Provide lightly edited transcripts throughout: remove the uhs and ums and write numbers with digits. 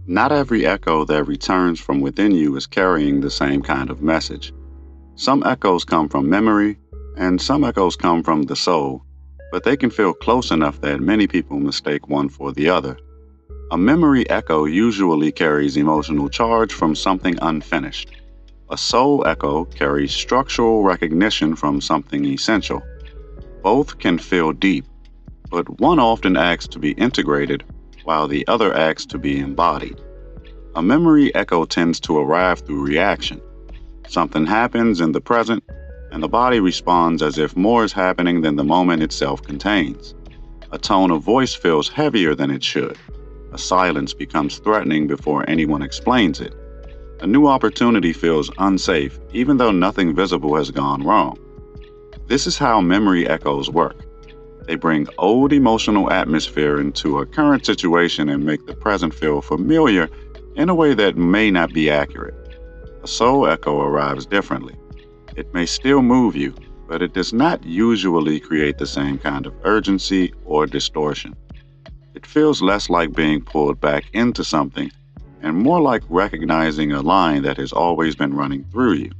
Not every echo that returns from within you is carrying the same kind of message. Some echoes come from memory, and some echoes come from the soul, but they can feel close enough that many people mistake one for the other. A memory echo usually carries emotional charge from something unfinished. A soul echo carries structural recognition from something essential. Both can feel deep, but one often asks to be integrated, while the other asks to be embodied. A memory echo tends to arrive through reaction. Something happens in the present, and the body responds as if more is happening than the moment itself contains. A tone of voice feels heavier than it should. A silence becomes threatening before anyone explains it. A new opportunity feels unsafe, even though nothing visible has gone wrong. This is how memory echoes work. They bring old emotional atmosphere into a current situation and make the present feel familiar in a way that may not be accurate. A soul echo arrives differently. It may still move you, but it does not usually create the same kind of urgency or distortion. It feels less like being pulled back into something and more like recognizing a line that has always been running through you.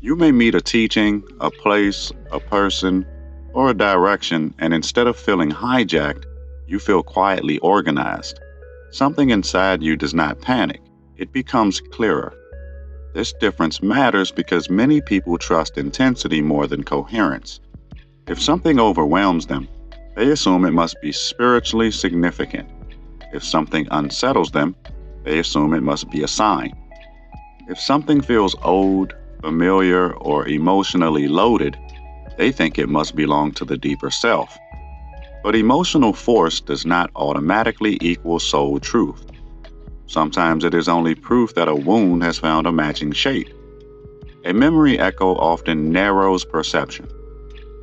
You may meet a teaching, a place, a person, or a direction, and instead of feeling hijacked, you feel quietly organized. Something inside you does not panic, it becomes clearer. This difference matters because many people trust intensity more than coherence. If something overwhelms them, they assume it must be spiritually significant. If something unsettles them, they assume it must be a sign. If something feels old, familiar, or emotionally loaded, they think it must belong to the deeper self. But emotional force does not automatically equal soul truth. Sometimes it is only proof that a wound has found a matching shape. A memory echo often narrows perception.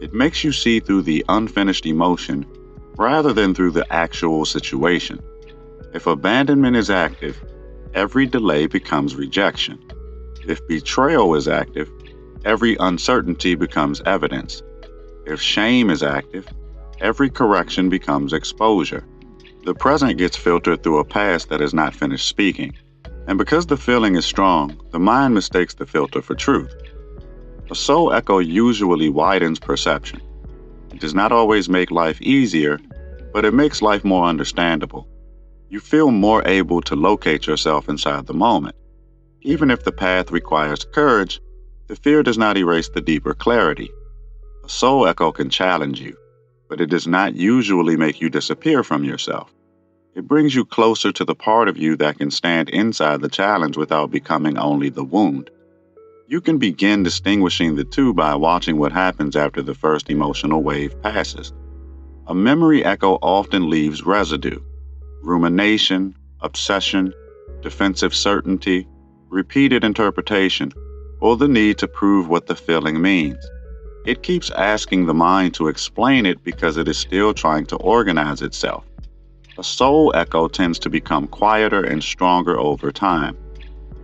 It makes you see through the unfinished emotion rather than through the actual situation. If abandonment is active, every delay becomes rejection. If betrayal is active, every uncertainty becomes evidence. If shame is active, every correction becomes exposure. The present gets filtered through a past that is not finished speaking. And because the feeling is strong, the mind mistakes the filter for truth. A soul echo usually widens perception. It does not always make life easier, but it makes life more understandable. You feel more able to locate yourself inside the moment. Even if the path requires courage, the fear does not erase the deeper clarity. A soul echo can challenge you, but it does not usually make you disappear from yourself. It brings you closer to the part of you that can stand inside the challenge without becoming only the wound. You can begin distinguishing the two by watching what happens after the first emotional wave passes. A memory echo often leaves residue: rumination, obsession, defensive certainty, repeated interpretation, or the need to prove what the feeling means. It keeps asking the mind to explain it because it is still trying to organize itself. A soul echo tends to become quieter and stronger over time.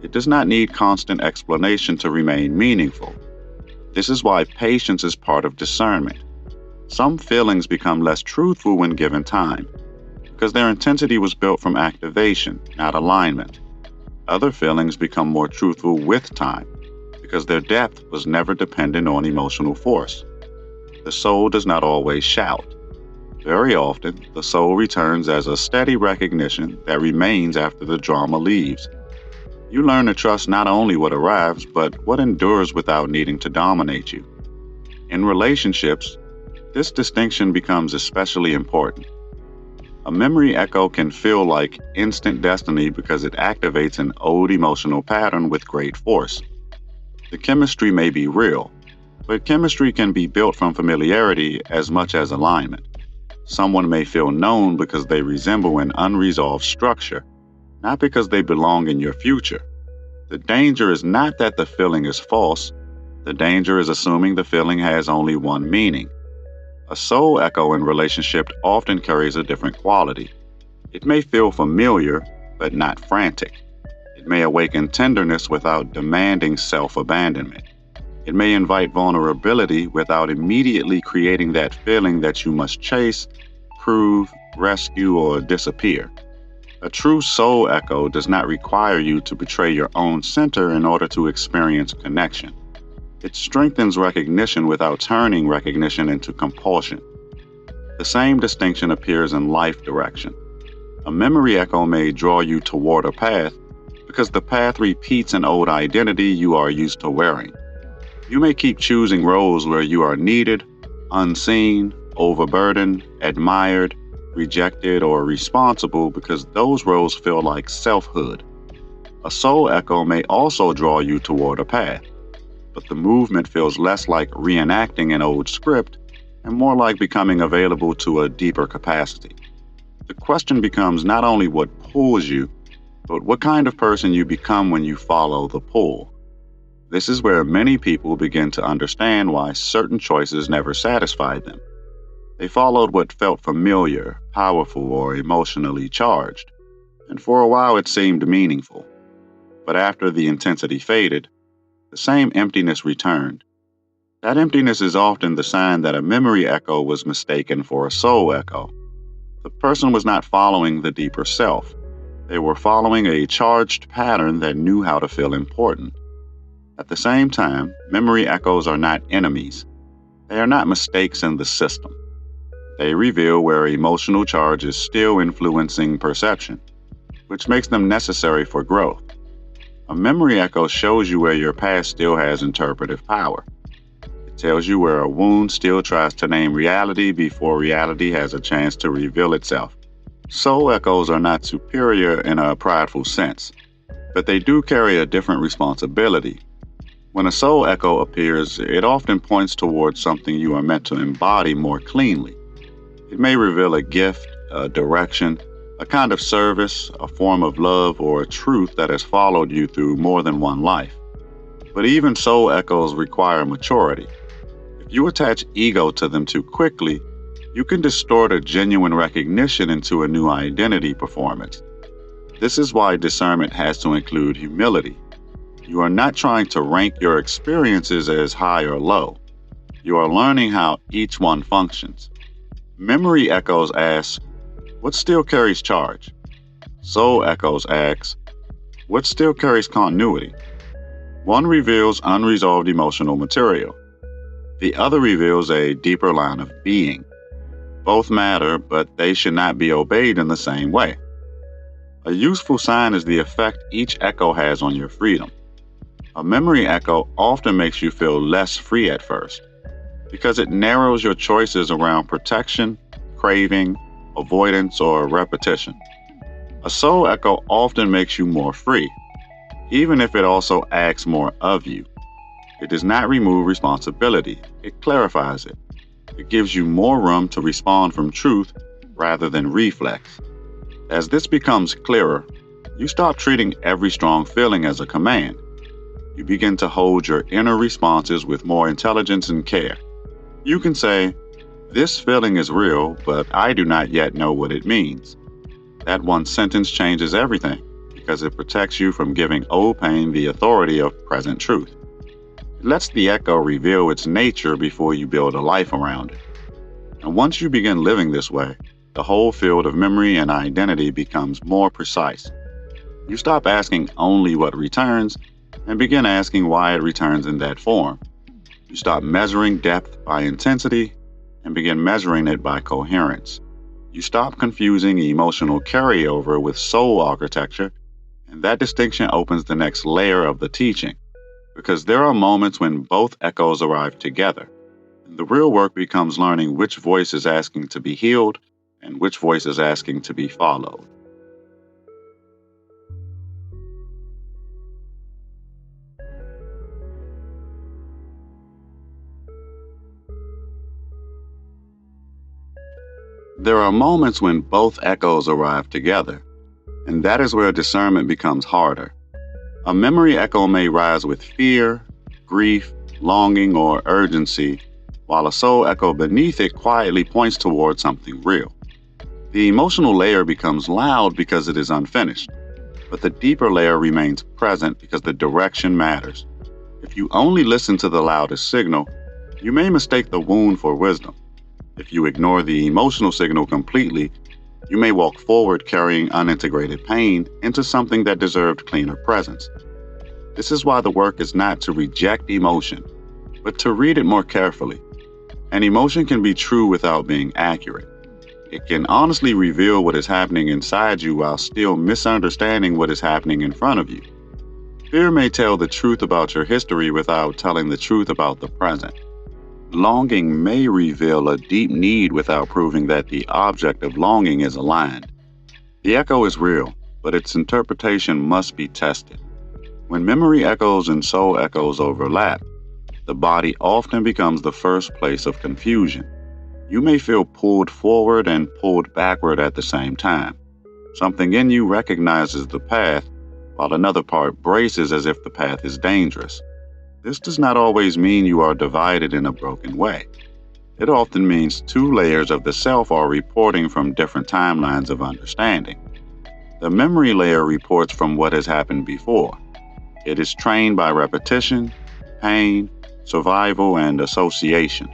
It does not need constant explanation to remain meaningful. This is why patience is part of discernment. Some feelings become less truthful when given time, because their intensity was built from activation, not alignment. Other feelings become more truthful with time, because their depth was never dependent on emotional force. The soul does not always shout. Very often, the soul returns as a steady recognition that remains after the drama leaves. You learn to trust not only what arrives, but what endures without needing to dominate you. In relationships, this distinction becomes especially important. A memory echo can feel like instant destiny because it activates an old emotional pattern with great force. The chemistry may be real, but chemistry can be built from familiarity as much as alignment. Someone may feel known because they resemble an unresolved structure, not because they belong in your future. The danger is not that the feeling is false, the danger is assuming the feeling has only one meaning. A soul echo in relationship often carries a different quality. It may feel familiar, but not frantic. It may awaken tenderness without demanding self abandonment. It may invite vulnerability without immediately creating that feeling that you must chase, prove, rescue, or disappear. A true soul echo does not require you to betray your own center in order to experience connection. It strengthens recognition without turning recognition into compulsion. The same distinction appears in life direction. A memory echo may draw you toward a path because the path repeats an old identity you are used to wearing. You may keep choosing roles where you are needed, unseen, overburdened, admired, rejected, or responsible because those roles feel like selfhood. A soul echo may also draw you toward a path, but the movement feels less like reenacting an old script and more like becoming available to a deeper capacity. The question becomes not only what pulls you, but what kind of person you become when you follow the pull. This is where many people begin to understand why certain choices never satisfied them. They followed what felt familiar, powerful, or emotionally charged, and for a while it seemed meaningful. But after the intensity faded, the same emptiness returned. That emptiness is often the sign that a memory echo was mistaken for a soul echo. The person was not following the deeper self. They were following a charged pattern that knew how to feel important. At the same time, memory echoes are not enemies. They are not mistakes in the system. They reveal where emotional charge is still influencing perception, which makes them necessary for growth. A memory echo shows you where your past still has interpretive power. It tells you where a wound still tries to name reality before reality has a chance to reveal itself. Soul echoes are not superior in a prideful sense, but they do carry a different responsibility. When a soul echo appears, it often points towards something you are meant to embody more cleanly. It may reveal a gift, a direction, a kind of service, a form of love, or a truth that has followed you through more than one life. But even soul echoes require maturity. If you attach ego to them too quickly, you can distort a genuine recognition into a new identity performance. This is why discernment has to include humility. You are not trying to rank your experiences as high or low. You are learning how each one functions. Memory echoes ask, what still carries charge? Soul echoes ask, what still carries continuity? One reveals unresolved emotional material. The other reveals a deeper line of being. Both matter, but they should not be obeyed in the same way. A useful sign is the effect each echo has on your freedom. A memory echo often makes you feel less free at first because it narrows your choices around protection, craving, avoidance, or repetition. A soul echo often makes you more free, even if it also asks more of you. It does not remove responsibility, it clarifies it. It gives you more room to respond from truth rather than reflex. As this becomes clearer, you stop treating every strong feeling as a command. You begin to hold your inner responses with more intelligence and care. You can say, this feeling is real, but I do not yet know what it means. That one sentence changes everything because it protects you from giving old pain the authority of present truth. It lets the echo reveal its nature before you build a life around it. And once you begin living this way, the whole field of memory and identity becomes more precise. You stop asking only what returns and begin asking why it returns in that form. You stop measuring depth by intensity and begin measuring it by coherence. You stop confusing emotional carryover with soul architecture, and that distinction opens the next layer of the teaching, because there are moments when both echoes arrive together. And the real work becomes learning which voice is asking to be healed and which voice is asking to be followed. There are moments when both echoes arrive together, and that is where discernment becomes harder. A memory echo may rise with fear, grief, longing, or urgency, while a soul echo beneath it quietly points toward something real. The emotional layer becomes loud because it is unfinished, but the deeper layer remains present because the direction matters. If you only listen to the loudest signal, you may mistake the wound for wisdom. If you ignore the emotional signal completely, you may walk forward carrying unintegrated pain into something that deserved cleaner presence. This is why the work is not to reject emotion, but to read it more carefully. An emotion can be true without being accurate. It can honestly reveal what is happening inside you while still misunderstanding what is happening in front of you. Fear may tell the truth about your history without telling the truth about the present. Longing may reveal a deep need without proving that the object of longing is aligned. The echo is real, but its interpretation must be tested. When memory echoes and soul echoes overlap, the body often becomes the first place of confusion. You may feel pulled forward and pulled backward at the same time. Something in you recognizes the path, while another part braces as if the path is dangerous. This does not always mean you are divided in a broken way. It often means two layers of the self are reporting from different timelines of understanding. The memory layer reports from what has happened before. It is trained by repetition, pain, survival, and association.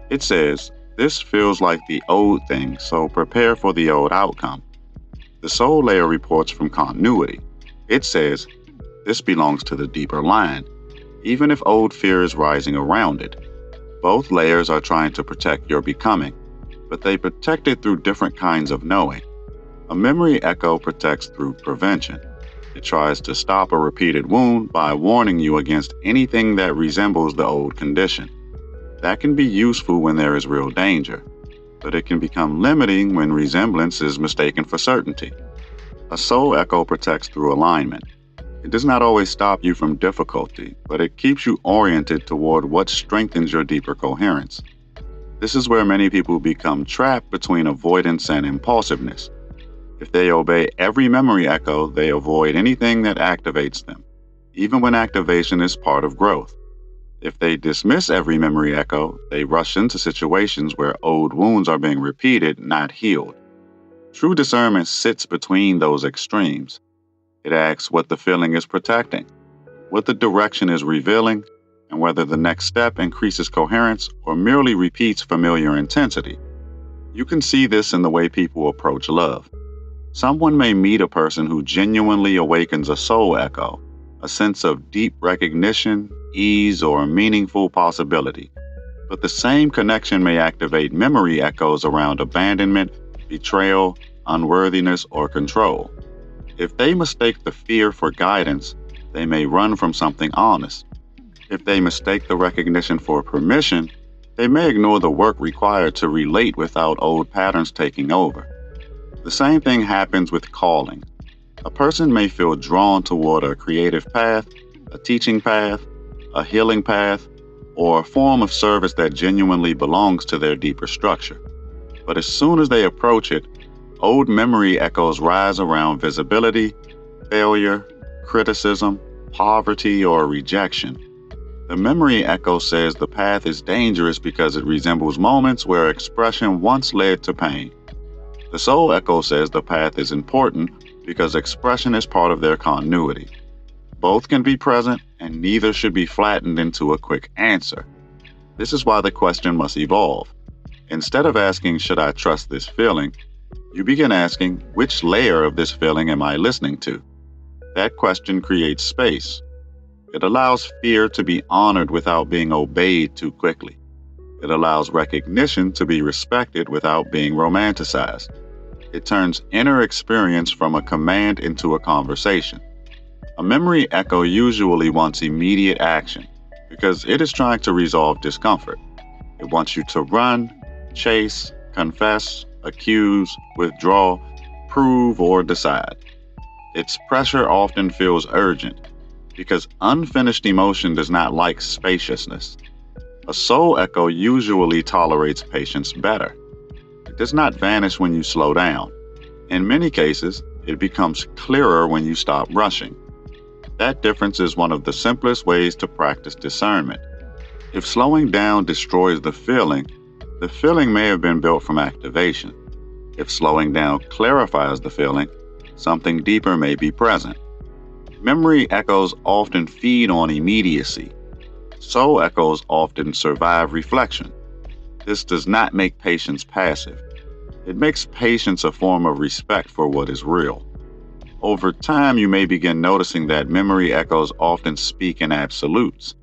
It says, "This feels like the old thing, so prepare for the old outcome." The soul layer reports from continuity. It says, "This belongs to the deeper line, even if old fear is rising around it." Both layers are trying to protect your becoming, but they protect it through different kinds of knowing. A memory echo protects through prevention. It tries to stop a repeated wound by warning you against anything that resembles the old condition. That can be useful when there is real danger, but it can become limiting when resemblance is mistaken for certainty. A soul echo protects through alignment. It does not always stop you from difficulty, but it keeps you oriented toward what strengthens your deeper coherence. This is where many people become trapped between avoidance and impulsiveness. If they obey every memory echo, they avoid anything that activates them, even when activation is part of growth. If they dismiss every memory echo, they rush into situations where old wounds are being repeated, not healed. True discernment sits between those extremes. It asks what the feeling is protecting, what the direction is revealing, and whether the next step increases coherence or merely repeats familiar intensity. You can see this in the way people approach love. Someone may meet a person who genuinely awakens a soul echo, a sense of deep recognition, ease, or meaningful possibility. But the same connection may activate memory echoes around abandonment, betrayal, unworthiness, or control. If they mistake the fear for guidance, they may run from something honest. If they mistake the recognition for permission, they may ignore the work required to relate without old patterns taking over. The same thing happens with calling. A person may feel drawn toward a creative path, a teaching path, a healing path, or a form of service that genuinely belongs to their deeper structure. But as soon as they approach it, old memory echoes rise around visibility, failure, criticism, poverty, or rejection. The memory echo says the path is dangerous because it resembles moments where expression once led to pain. The soul echo says the path is important because expression is part of their continuity. Both can be present, and neither should be flattened into a quick answer. This is why the question must evolve. Instead of asking, "Should I trust this feeling?" you begin asking, "Which layer of this feeling am I listening to?" That question creates space. It allows fear to be honored without being obeyed too quickly. It allows recognition to be respected without being romanticized. It turns inner experience from a command into a conversation. A memory echo usually wants immediate action because it is trying to resolve discomfort. It wants you to run, chase, confess, accuse, withdraw, prove, or decide. Its pressure often feels urgent because unfinished emotion does not like spaciousness. A soul echo usually tolerates patience better. It does not vanish when you slow down. In many cases, it becomes clearer when you stop rushing. That difference is one of the simplest ways to practice discernment. If slowing down destroys the feeling may have been built from activation. If slowing down clarifies the feeling, something deeper may be present. Memory echoes often feed on immediacy. Soul echoes often survive reflection. This does not make patience passive. It makes patience a form of respect for what is real. Over time, you may begin noticing that memory echoes often speak in absolutes.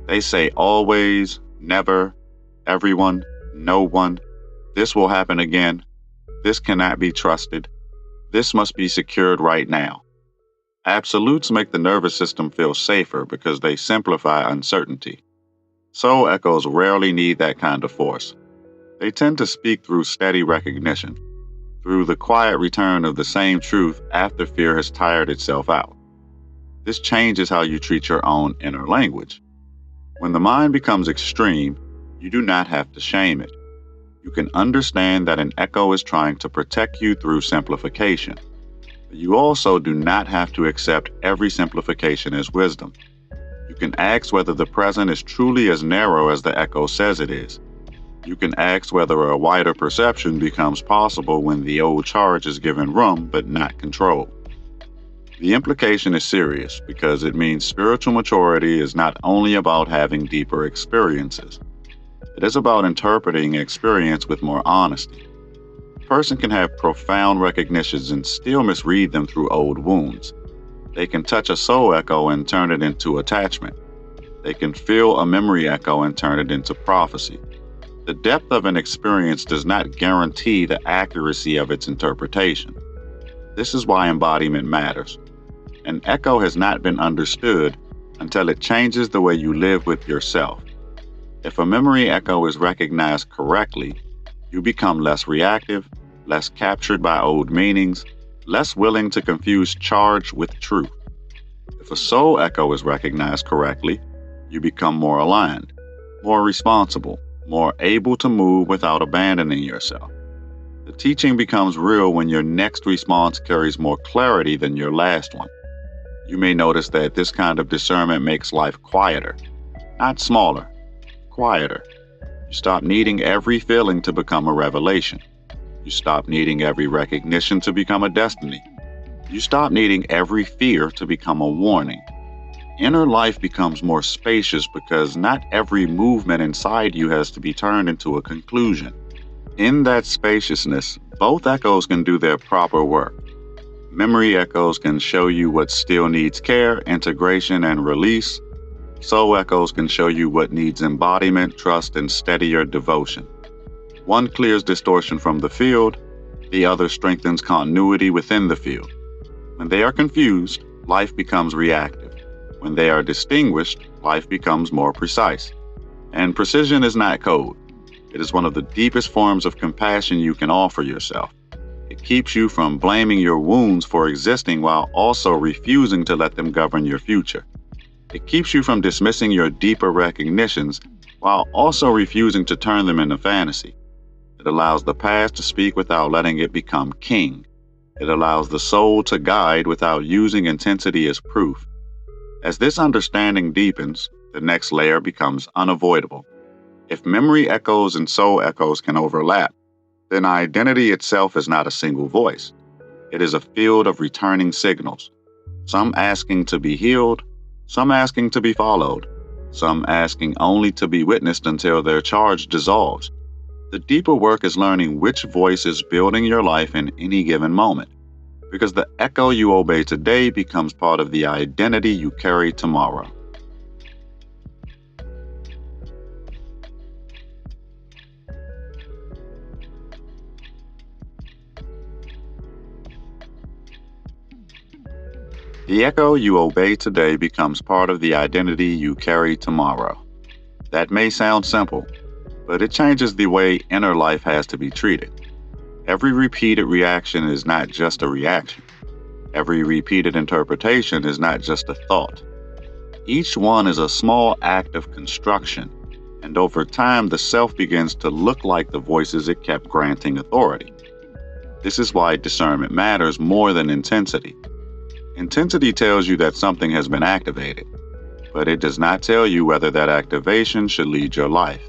They say always, never, everyone, no one, this will happen again, this cannot be trusted, this must be secured right now. Absolutes make the nervous system feel safer because they simplify uncertainty. Soul echoes rarely need that kind of force. They tend to speak through steady recognition, through the quiet return of the same truth after fear has tired itself out. This changes how you treat your own inner language. When the mind becomes extreme, you do not have to shame it. You can understand that an echo is trying to protect you through simplification. But you also do not have to accept every simplification as wisdom. You can ask whether the present is truly as narrow as the echo says it is. You can ask whether a wider perception becomes possible when the old charge is given room but not control. The implication is serious because it means spiritual maturity is not only about having deeper experiences. It is about interpreting experience with more honesty. A person can have profound recognitions and still misread them through old wounds. They can touch a soul echo and turn it into attachment. They can feel a memory echo and turn it into prophecy. The depth of an experience does not guarantee the accuracy of its interpretation. This is why embodiment matters. An echo has not been understood until it changes the way you live with yourself. If a memory echo is recognized correctly, you become less reactive, less captured by old meanings, less willing to confuse charge with truth. If a soul echo is recognized correctly, you become more aligned, more responsible, more able to move without abandoning yourself. The teaching becomes real when your next response carries more clarity than your last one. You may notice that this kind of discernment makes life quieter, not smaller, quieter. You stop needing every feeling to become a revelation. You stop needing every recognition to become a destiny. You stop needing every fear to become a warning. Inner life becomes more spacious because not every movement inside you has to be turned into a conclusion. In that spaciousness, both echoes can do their proper work. Memory echoes can show you what still needs care, integration, and release. Soul echoes can show you what needs embodiment, trust, and steadier devotion. One clears distortion from the field, the other strengthens continuity within the field. When they are confused, life becomes reactive. When they are distinguished, life becomes more precise. And precision is not code. It is one of the deepest forms of compassion you can offer yourself. It keeps you from blaming your wounds for existing while also refusing to let them govern your future. It keeps you from dismissing your deeper recognitions while also refusing to turn them into fantasy. It allows the past to speak without letting it become king. It allows the soul to guide without using intensity as proof. As this understanding deepens, the next layer becomes unavoidable. If memory echoes and soul echoes can overlap, then identity itself is not a single voice. It is a field of returning signals, some asking to be healed, some asking to be followed, some asking only to be witnessed until their charge dissolves. The deeper work is learning which voice is building your life in any given moment, because the echo you obey today becomes part of the identity you carry tomorrow. The echo you obey today becomes part of the identity you carry tomorrow. That may sound simple, but it changes the way inner life has to be treated. Every repeated reaction is not just a reaction. Every repeated interpretation is not just a thought. Each one is a small act of construction, and over time, the self begins to look like the voices it kept granting authority. This is why discernment matters more than intensity. Intensity tells you that something has been activated, but it does not tell you whether that activation should lead your life.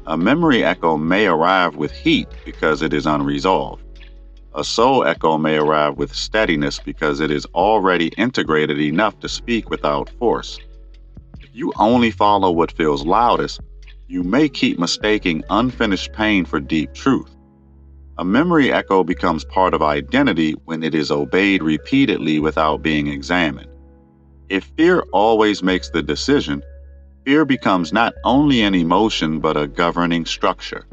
A memory echo may arrive with heat because it is unresolved. A soul echo may arrive with steadiness because it is already integrated enough to speak without force. If you only follow what feels loudest, you may keep mistaking unfinished pain for deep truth. A memory echo becomes part of identity when it is obeyed repeatedly without being examined. If fear always makes the decision, fear becomes not only an emotion but a governing structure.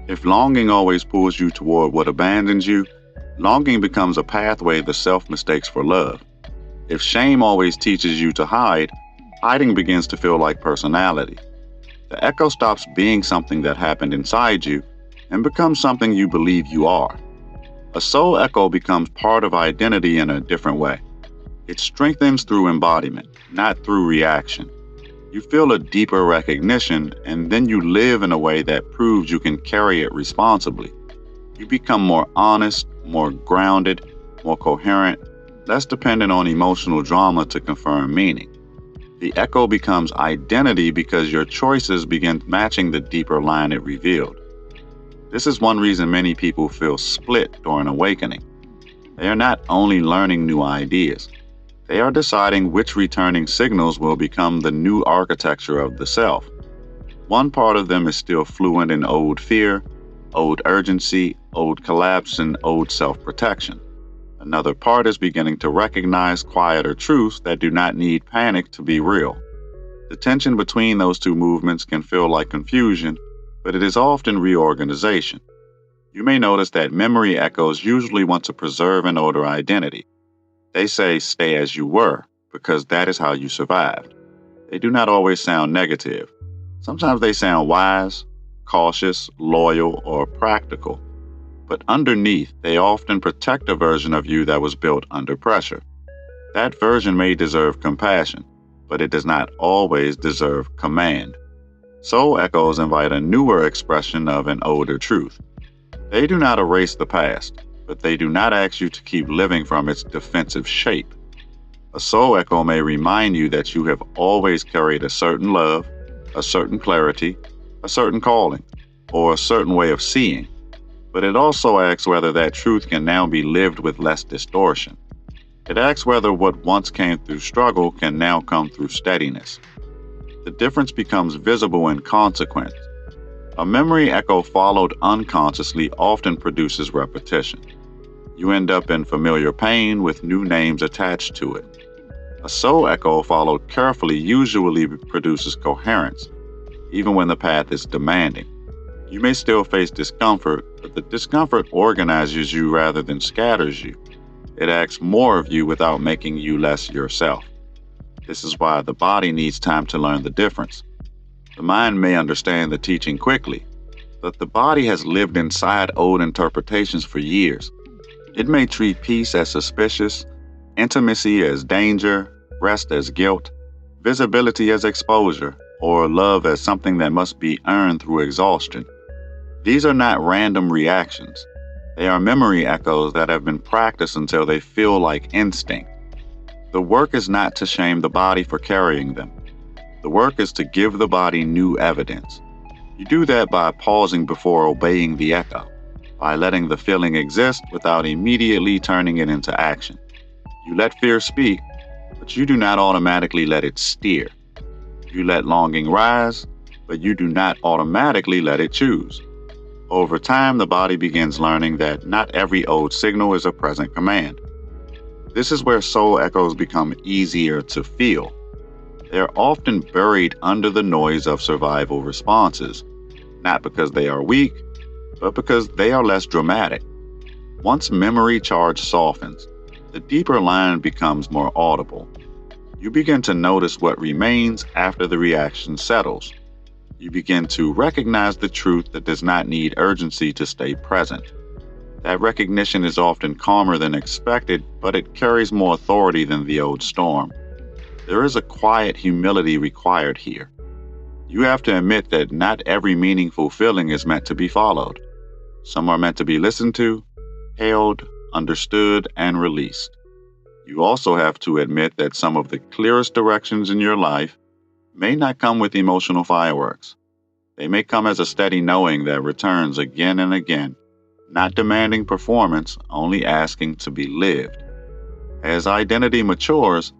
If longing always pulls you toward what abandons you, longing becomes a pathway the self mistakes for love. If shame always teaches you to hide, hiding begins to feel like personality. The echo stops being something that happened inside you and becomes something you believe you are. A soul echo becomes part of identity in a different way. It strengthens through embodiment, not through reaction. You feel a deeper recognition, and then you live in a way that proves you can carry it responsibly. You become more honest, more grounded, more coherent, less dependent on emotional drama to confirm meaning. The echo becomes identity because your choices begin matching the deeper line it revealed. This is one reason many people feel split during awakening. They are not only learning new ideas, they are deciding which returning signals will become the new architecture of the self. One part of them is still fluent in old fear, old urgency, old collapse, and old self-protection. Another part is beginning to recognize quieter truths that do not need panic to be real. The tension between those two movements can feel like confusion, but it is often reorganization. You may notice that memory echoes usually want to preserve an older identity. They say, stay as you were, because that is how you survived. They do not always sound negative. Sometimes they sound wise, cautious, loyal, or practical. But underneath, they often protect a version of you that was built under pressure. That version may deserve compassion, but it does not always deserve command. Soul echoes invite a newer expression of an older truth. They do not erase the past, but they do not ask you to keep living from its defensive shape. A soul echo may remind you that you have always carried a certain love, a certain clarity, a certain calling, or a certain way of seeing, but it also asks whether that truth can now be lived with less distortion. It asks whether what once came through struggle can now come through steadiness. The difference becomes visible in consequence. A memory echo followed unconsciously often produces repetition. You end up in familiar pain with new names attached to it. A soul echo followed carefully usually produces coherence, even when the path is demanding. You may still face discomfort, but the discomfort organizes you rather than scatters you. It asks more of you without making you less yourself. This is why the body needs time to learn the difference. The mind may understand the teaching quickly, but the body has lived inside old interpretations for years. It may treat peace as suspicious, intimacy as danger, rest as guilt, visibility as exposure, or love as something that must be earned through exhaustion. These are not random reactions. They are memory echoes that have been practiced until they feel like instinct. The work is not to shame the body for carrying them. The work is to give the body new evidence. You do that by pausing before obeying the echo, by letting the feeling exist without immediately turning it into action. You let fear speak, but you do not automatically let it steer. You let longing rise, but you do not automatically let it choose. Over time, the body begins learning that not every old signal is a present command. This is where soul echoes become easier to feel. They are often buried under the noise of survival responses, not because they are weak, but because they are less dramatic. Once memory charge softens, the deeper line becomes more audible. You begin to notice what remains after the reaction settles. You begin to recognize the truth that does not need urgency to stay present. That recognition is often calmer than expected, but it carries more authority than the old storm. There is a quiet humility required here. You have to admit that not every meaningful feeling is meant to be followed. Some are meant to be listened to, held, understood, and released. You also have to admit that some of the clearest directions in your life may not come with emotional fireworks. They may come as a steady knowing that returns again and again, not demanding performance, only asking to be lived. As identity matures,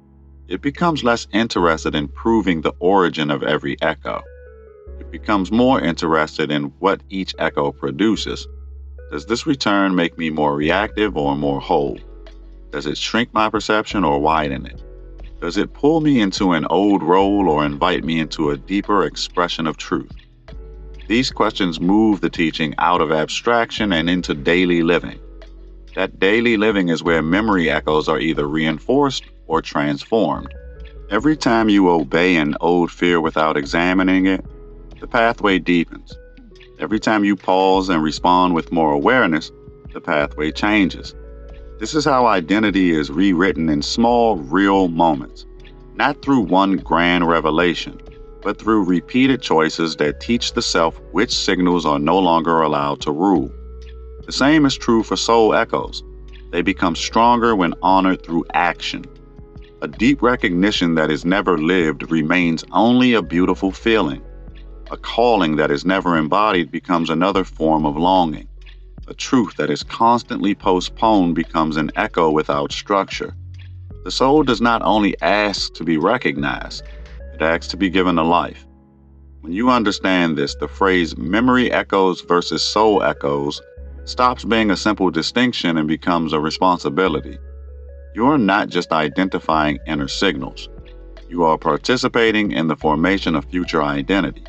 it becomes less interested in proving the origin of every echo. It becomes more interested in what each echo produces. Does this return make me more reactive or more whole? Does it shrink my perception or widen it? Does it pull me into an old role or invite me into a deeper expression of truth? These questions move the teaching out of abstraction and into daily living. That daily living is where memory echoes are either reinforced or transformed. Every time you obey an old fear without examining it, the pathway deepens. Every time you pause and respond with more awareness, the pathway changes. This is how identity is rewritten in small, real moments, not through one grand revelation, but through repeated choices that teach the self which signals are no longer allowed to rule. The same is true for soul echoes. They become stronger when honored through action. A deep recognition that is never lived remains only a beautiful feeling. A calling that is never embodied becomes another form of longing. A truth that is constantly postponed becomes an echo without structure. The soul does not only ask to be recognized, it asks to be given a life. When you understand this, the phrase memory echoes versus soul echoes stops being a simple distinction and becomes a responsibility. You are not just identifying inner signals. You are participating in the formation of future identity.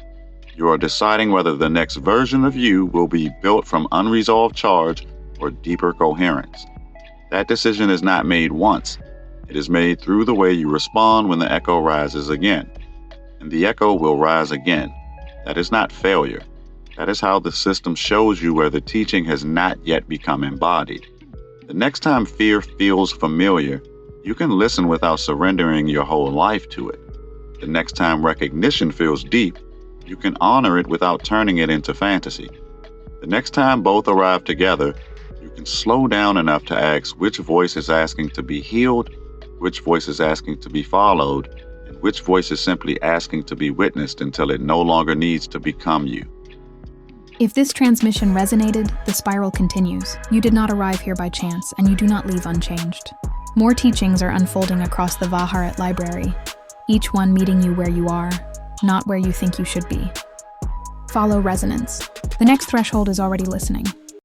You are deciding whether the next version of you will be built from unresolved charge or deeper coherence. That decision is not made once. It is made through the way you respond when the echo rises again. And the echo will rise again. That is not failure. That is how the system shows you where the teaching has not yet become embodied. The next time fear feels familiar, you can listen without surrendering your whole life to it. The next time recognition feels deep, you can honor it without turning it into fantasy. The next time both arrive together, you can slow down enough to ask which voice is asking to be healed, which voice is asking to be followed, and which voice is simply asking to be witnessed until it no longer needs to become you. If this transmission resonated, the spiral continues. You did not arrive here by chance, and you do not leave unchanged. More teachings are unfolding across the Vaharat library, each one meeting you where you are, not where you think you should be. Follow resonance. The next threshold is already listening.